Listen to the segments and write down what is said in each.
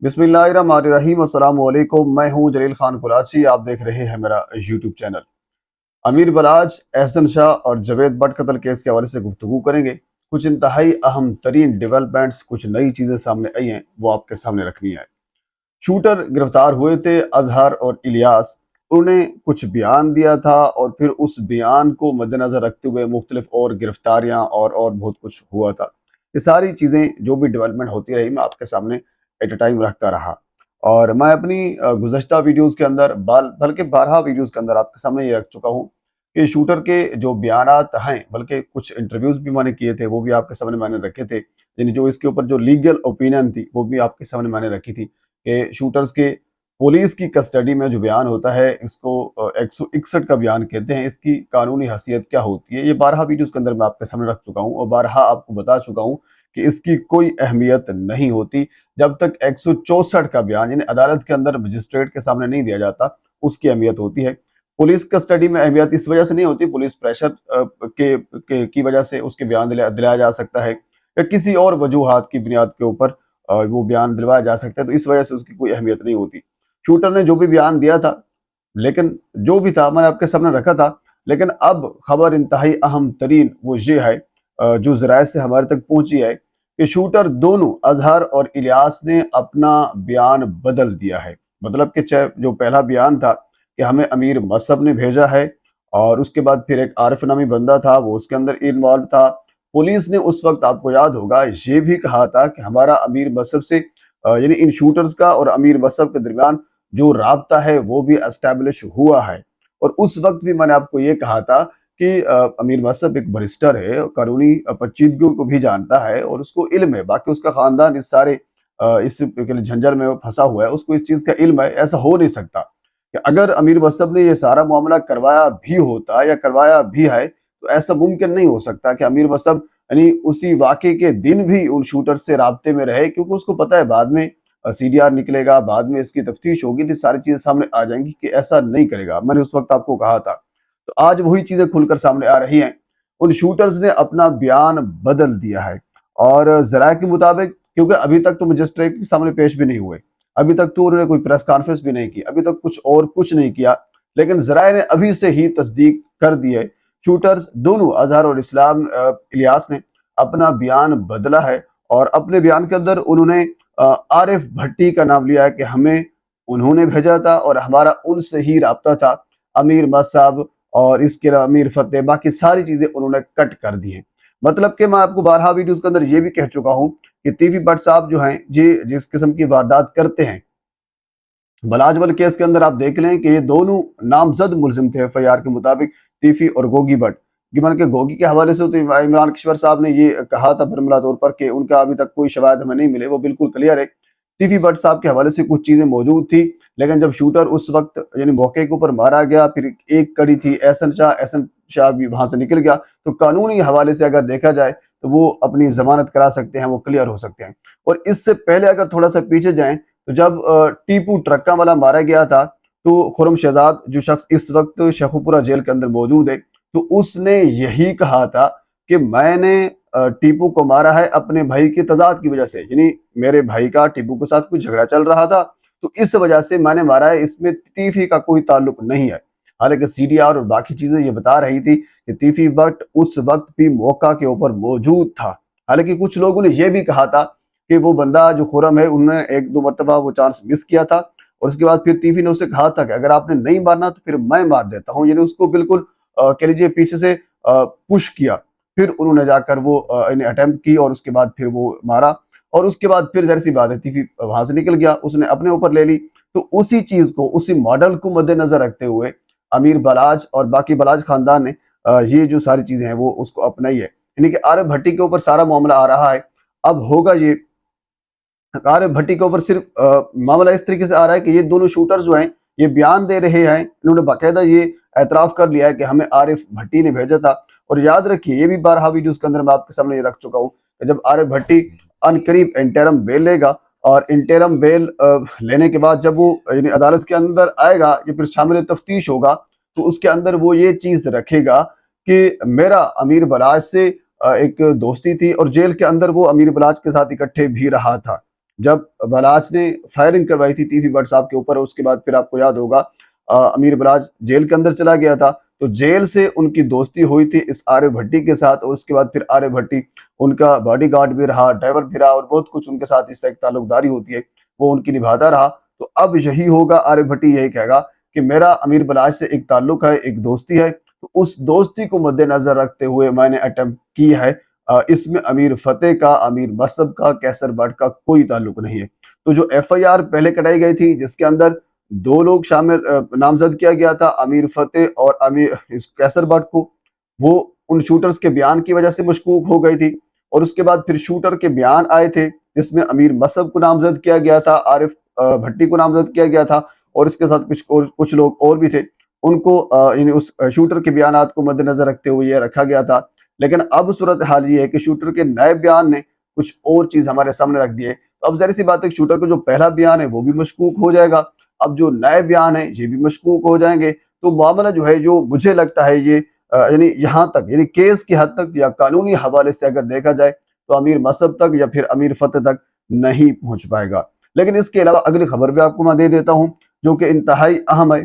बिस्मिल्लाहिर्रहमानिर्रहीम। अस्सलाम वालेकुम। मैं हूं जलील खान कुराची। आप देख रहे हैं मेरा यूट्यूब चैनल। अमीर बलाज, एहसन शाह और जवेद बट कत्ल केस के हवाले से गुफ्तगू करेंगे। कुछ इंतहाई अहम तरीन डेवलपमेंट्स, कुछ नई चीज़ें सामने आई हैं, वो आपके सामने रखनी है। शूटर गिरफ्तार हुए थे, अजहर और इलियास। उन्होंने कुछ बयान दिया था और फिर उस बयान को मद्देनज़र रखते हुए मुख्तलिफ और गिरफ्तारियाँ और बहुत कुछ हुआ था। ये सारी चीज़ें जो भी डेवलपमेंट होती रही, मैं आपके सामने एट अ टाइम रखता रहा। और मैं अपनी गुज़श्ता वीडियोज़ के अंदर बल्कि 12 वीडियोज़ के अंदर आपके सामने ये रख चुका हूँ कि शूटर के जो बयानात हैं, बल्कि कुछ इंटरव्यूज़ भी मैंने किए थे, वो भी आपके सामने मैंने रखे थे। यानी जो इसके ऊपर जो लीगल ओपिनियन थी, वो भी आपके सामने मैंने रखी थी कि शूटर्स के पुलिस की कस्टडी में जो बयान होता है, इसको 161 का बयान कहते हैं। इसकी कानूनी हैसियत क्या होती है, ये 12 वीडियोज़ के अंदर मैं आपके सामने रख चुका हूँ और 12 आपको बता चुका हूँ कि इसकी कोई अहमियत नहीं होती जब तक 164 का बयान यानी अदालत के अंदर मजिस्ट्रेट के सामने नहीं दिया जाता, उसकी अहमियत होती है। पुलिस कस्टडी में अहमियत इस वजह से नहीं होती, पुलिस प्रेशर की वजह से उसके बयान दिलाया जा सकता है या किसी और वजूहात की बुनियाद के ऊपर वो बयान दिलवाया जा सकता है, तो इस वजह से उसकी कोई अहमियत नहीं होती। शूटर ने जो भी बयान दिया था, लेकिन जो भी था मैंने आपके सामने रखा था। लेकिन अब खबर इंतहाई अहम तरीन वो ये है, जो ज़राए से हमारे तक पहुंची है, कि शूटर दोनों अजहर और इलियास ने अपना बयान बदल दिया है। मतलब कि चाहे जो पहला बयान था कि हमें अमीर मसहब ने भेजा है, और उसके बाद फिर एक आरिफ नामी बंदा था, वो उसके अंदर इन्वॉल्व था। पुलिस ने उस वक्त, आपको याद होगा, ये भी कहा था कि हमारा अमीर मसहब से यानी इन शूटर्स का और अमीर मसहब के दरमियान जो राब्ता है वो भी एस्टेब्लिश हुआ है। और उस वक्त भी मैंने आपको ये कहा था कि अमीर मसहब एक बरिस्टर है, कानूनी पेचीदगियों को भी जानता है और उसको इल्म है। बाकी उसका खानदान इस सारे इस झंझट में फंसा हुआ है, उसको इस चीज का इल्म है। ऐसा हो नहीं सकता कि अगर अमीर मसहब ने ये सारा मामला करवाया भी होता या करवाया भी है, तो ऐसा मुमकिन नहीं हो सकता कि अमीर मसहब यानी उसी वाक़े के दिन भी उन शूटर से राब्ते में रहे, क्योंकि उसको पता है बाद में सीडीआर निकलेगा, बाद में इसकी तफ्तीश होगी, तो सारी चीजें सामने आ जाएंगी कि ऐसा नहीं करेगा। मैंने उस वक्त आपको कहा था। तो आज वही चीजें खुलकर सामने आ रही हैं। उन शूटर्स ने अपना बयान बदल दिया है, और जराये के मुताबिक, क्योंकि अभी तक तो मजिस्ट्रेट के सामने पेश भी नहीं हुए, अभी तक तो उन्होंने कोई प्रेस कॉन्फ्रेंस भी नहीं की, अभी तक कुछ नहीं किया, लेकिन जराये ने अभी से ही तस्दीक कर दी है। शूटर्स दोनों अजहर और इलियास ने अपना बयान बदला है, और अपने बयान के अंदर उन्होंने आरिफ भट्टी का नाम लिया है कि हमें उन्होंने भेजा था और हमारा उनसे ही राब्ता था। अमीर मसहब और इसके अलावा अमीर फतेह, बाकी सारी चीजें उन्होंने कट कर दी हैं। मतलब कि मैं आपको 12 वीडियोस के अंदर ये भी कह चुका हूं कि तीफी भट्ट साहब जो हैं, ये जिस किस्म की वारदात करते हैं, बलाजवल केस के अंदर आप देख लें कि ये दोनों नामजद मुलजिम थे एफआईआर के मुताबिक, तीफी और गोगी भट्ट। गिवन के गोगी के हवाले से तो इमरान कश्वर साहब ने ये कहा था बरमला तौर पर कि उनका अभी तक कोई शवाहिद हमें नहीं मिले, वो बिल्कुल क्लियर है। तीफी भट्ट साहब के हवाले से कुछ चीजें मौजूद थी, लेकिन जब शूटर उस वक्त यानी मौके के ऊपर मारा गया, फिर एक कड़ी थी एहसन शाह भी वहां से निकल गया, तो कानूनी हवाले से अगर देखा जाए तो वो अपनी जमानत करा सकते हैं, वो क्लियर हो सकते हैं। और इससे पहले अगर थोड़ा सा पीछे जाएं, तो जब टीपू ट्रक्का वाला मारा गया था, तो खुरम शहजाद जो शख्स इस वक्त शेखुपुरा जेल के अंदर मौजूद है, तो उसने यही कहा था कि मैंने टीपू को मारा है अपने भाई की तजाद की वजह से, यानी मेरे भाई का टीपू के साथ कोई झगड़ा चल रहा था, तो इस वजह से मैंने मारा है, इसमें तीफी का कोई ताल्लुक नहीं है। हालांकि सीडीआर और बाकी चीजें ये बता रही थी कि तीफी भट्ट उस वक्त भी मौका के ऊपर मौजूद था। हालांकि कुछ लोगों ने यह भी कहा था कि वो बंदा जो खुरम है, उन्होंने एक दो मरतबा वो चांस मिस किया था, और उसके बाद फिर तीफी ने उससे कहा था कि अगर आपने नहीं मारना तो फिर मैं मार देता हूँ, यानी उसको बिल्कुल कह लीजिए पीछे से पुश किया। फिर उन्होंने जाकर वो अटेम्प्ट की और उसके बाद फिर वो मारा, और उसके बाद फिर जहर सी बात है, तीफी वहां से निकल गया, उसने अपने ऊपर ले ली। तो उसी चीज को, उसी मॉडल को मद्देनजर रखते हुए अमीर बलाज और बाकी बलाज खानदान ने ये जो सारी चीजें हैं वो उसको अपनाई है। यानी कि आरिफ भट्टी के ऊपर सारा मामला आ रहा है। अब होगा ये, आरिफ भट्टी के ऊपर सिर्फ मामला इस तरीके से आ रहा है कि ये दोनों शूटर्स जो हैं, ये बयान दे रहे हैं, इन्होंने बाकायदा ये एतराफ कर लिया है कि हमें आरिफ भट्टी ने भेजा था। और याद रखिए, ये भी 12 वीडियोस के अंदर मैं आपके सामने ये रख चुका हूँ कि जब आरिफ भट्टी अनकरीब इंटरम बेल लेगा, और इंटरम बेल लेने के बाद जब वो यानी अदालत के अंदर आएगा, ये फिर शामिल तफ्तीश होगा, तो उसके अंदर वो ये चीज रखेगा कि मेरा अमीर बलाज से एक दोस्ती थी, और जेल के अंदर वो अमीर बलाज के साथ इकट्ठे भी रहा था। जब बलाच ने फायरिंग करवाई थी तीफी भट्ट साहब के ऊपर, उसके बाद फिर आपको याद होगा अमीर बलाच जेल के अंदर चला गया था, तो जेल से उनकी दोस्ती हुई थी इस आर्य भट्टी के साथ, और उसके बाद फिर आर्य भट्टी उनका बॉडीगार्ड भी रहा, ड्राइवर भी रहा, और बहुत कुछ उनके साथ इस तरह की ताल्लुकदारी होती है वो उनकी निभाता रहा। तो अब यही होगा, आर्य भट्टी यही कहेगा कि मेरा अमीर बलाच से एक ताल्लुक है, एक दोस्ती है, तो उस दोस्ती को मद्देनजर रखते हुए मैंने अटेम्प्ट की है। इसमें अमीर फतेह का, अमीर मसहब का, कैसर बट का कोई ताल्लुक नहीं है। तो जो FIR पहले कटाई गई थी जिसके अंदर 2 लोग शामिल नामजद किया गया था, अमीर फतेह और अमीर इस कैसर बट को, वो उन शूटर्स के बयान की वजह से मशकूक हो गई थी। और उसके बाद फिर शूटर के बयान आए थे जिसमें अमीर मसहब को नामजद किया गया था, आरिफ भट्टी को नामजद किया गया था, और इसके साथ कुछ लोग और भी थे, उनको यानी उस शूटर के बयानात को मद्देनजर रखते हुए ये रखा गया था। लेकिन अब सूरत हाल ये है कि शूटर के नए बयान ने कुछ और चीज हमारे सामने रख दी है। तो अब जाहिर सी बात है, शूटर का जो पहला बयान है वो भी मशकूक हो जाएगा, अब जो नए बयान है ये भी मशकूक हो जाएंगे। तो मामला जो है, जो मुझे लगता है ये यानी यहाँ तक, यानी केस की हद तक या कानूनी हवाले से अगर देखा जाए तो अमीर मसहब तक या फिर अमीर फतेह तक नहीं पहुंच पाएगा। लेकिन इसके अलावा अगली खबर भी आपको मैं दे देता हूं जो कि इंतहाई अहम है।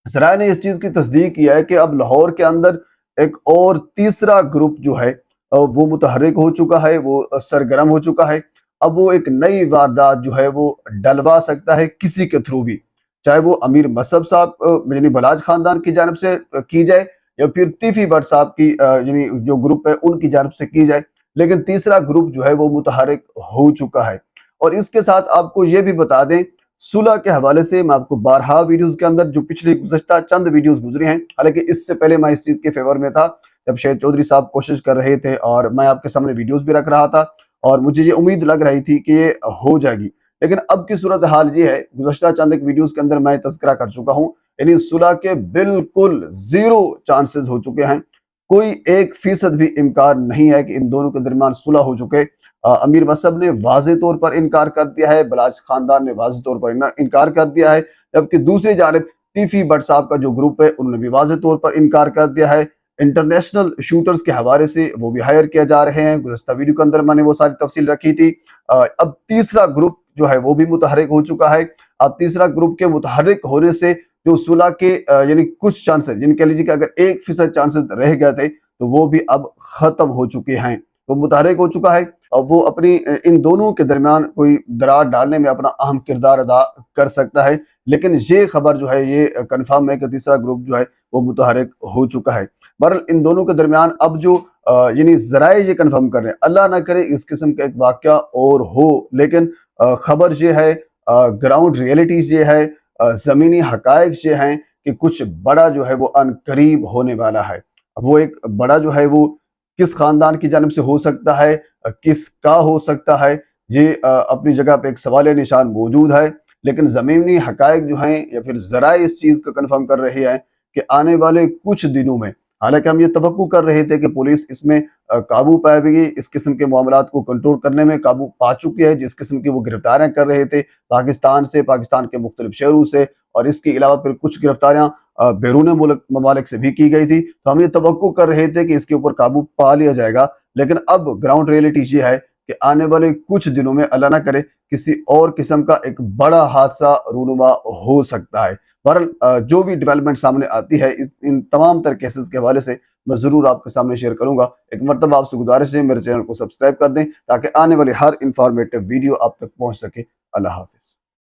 ज़राए ने इस चीज की तस्दीक किया है कि अब लाहौर के अंदर एक और तीसरा ग्रुप जो है वो मुतहर्रिक हो चुका है, वो सरगर्म हो चुका है। अब वो एक नई वारदात जो है वो डलवा सकता है किसी के थ्रू भी, चाहे वो अमीर मसहब साहब यानी बलाच खानदान की जानब से की जाए, या फिर तीफी भट्ट साहब की यानी जो ग्रुप है उनकी जानब से की जाए। लेकिन तीसरा ग्रुप जो है वो मुतहर्रिक हो चुका है। और इसके साथ आपको ये भी बता दें, सुलह के हवाले से मैं आपको बारहा वीडियोस के अंदर, जो पिछली गुज़श्ता चंद वीडियोस गुजरी हैं, हालांकि इससे पहले मैं इस चीज के फेवर में था जब शहीद चौधरी साहब कोशिश कर रहे थे और मैं आपके सामने वीडियोस भी रख रहा था, और मुझे ये उम्मीद लग रही थी कि ये हो जाएगी। लेकिन अब की सूरत हाल ये है, गुज़श्ता चंद एक वीडियोस के अंदर मैं तज़किरा कर चुका हूँ, यानी सुलह के बिल्कुल जीरो चांसेस हो चुके हैं। कोई 1% भी इम्कान नहीं है कि इन दोनों के दरमियान सुलह हो चुके। अमीर मसहब ने वाज़े तौर पर इनकार कर दिया है, बलाच खानदान ने वाज़े तौर पर इनकार कर दिया है, जबकि दूसरी जानिब तीफी भट्ट साहब का जो ग्रुप है उन्होंने भी वाज़े तौर पर इनकार कर दिया है। इंटरनेशनल शूटर्स के हवाले से वो भी हायर किया जा रहे हैं, गुज़श्ता वीडियो के अंदर मैंने वो सारी तफसील रखी थी। अब तीसरा ग्रुप जो है वो भी मुतहर्रिक हो चुका है। अब तीसरा ग्रुप के मुतहर्रिक होने से जो सुलह के यानी कुछ चांसेस, जिन कह लीजिए कि अगर 1% चांसेस रह गए थे तो वो भी अब खत्म हो चुके हैं, वो मुतहर्रिक हो चुका है। और वो अपनी इन दोनों के दरमियान कोई दरार डालने में अपना अहम किरदार अदा कर सकता है। लेकिन ये खबर जो है ये कंफर्म है कि तीसरा ग्रुप जो है वो मुतहर्रिक हो चुका है। बहरहाल इन दोनों के दरमियान अब जो यानी ज़राए ये कंफर्म कर रहे हैं, अल्लाह ना करे इस किस्म का एक वाक़या और हो, लेकिन खबर ये है, ग्राउंड रियलिटीज ये है, ज़मीनी हकायक ये हैं कि कुछ बड़ा जो है वो अनकरीब होने वाला है। अब वो एक बड़ा जो है वो किस खानदान की जानिब से हो सकता है, किसका हो सकता है, ये अपनी जगह पे एक सवाल निशान मौजूद है। लेकिन ज़मीनी हकायक जो हैं या फिर ज़राए इस चीज़ को कन्फर्म कर रहे हैं कि आने वाले कुछ दिनों में, हालांकि हम ये तवक्को कर रहे थे कि पुलिस इसमें काबू पाएगी, इस किस्म के मामलात को कंट्रोल करने में काबू पा चुकी है, जिस किस्म की वो गिरफ्तारियां कर रहे थे पाकिस्तान से, पाकिस्तान के मुख्तलिफ शहरों से, और इसके अलावा फिर कुछ गिरफ्तारियां बैरून मुल्क ममालिक से भी की गई थी। तो हम ये तवक्को कर रहे थे कि इसके ऊपर काबू पा लिया जाएगा। लेकिन अब ग्राउंड रियलिटी ये है कि आने वाले कुछ दिनों में अल्लाह ना करे किसी और किस्म का एक बड़ा हादसा रूनुमा हो सकता है। बहरहाल जो भी डेवलपमेंट सामने आती है इन तमाम तर केसेस के हवाले से मैं जरूर आपके सामने शेयर करूंगा। एक मरतबा आपसे गुजारिश है मेरे चैनल को सब्सक्राइब कर दें ताकि आने वाली हर इंफॉर्मेटिव वीडियो आप तक पहुंच सके। अल्लाह हाफिज।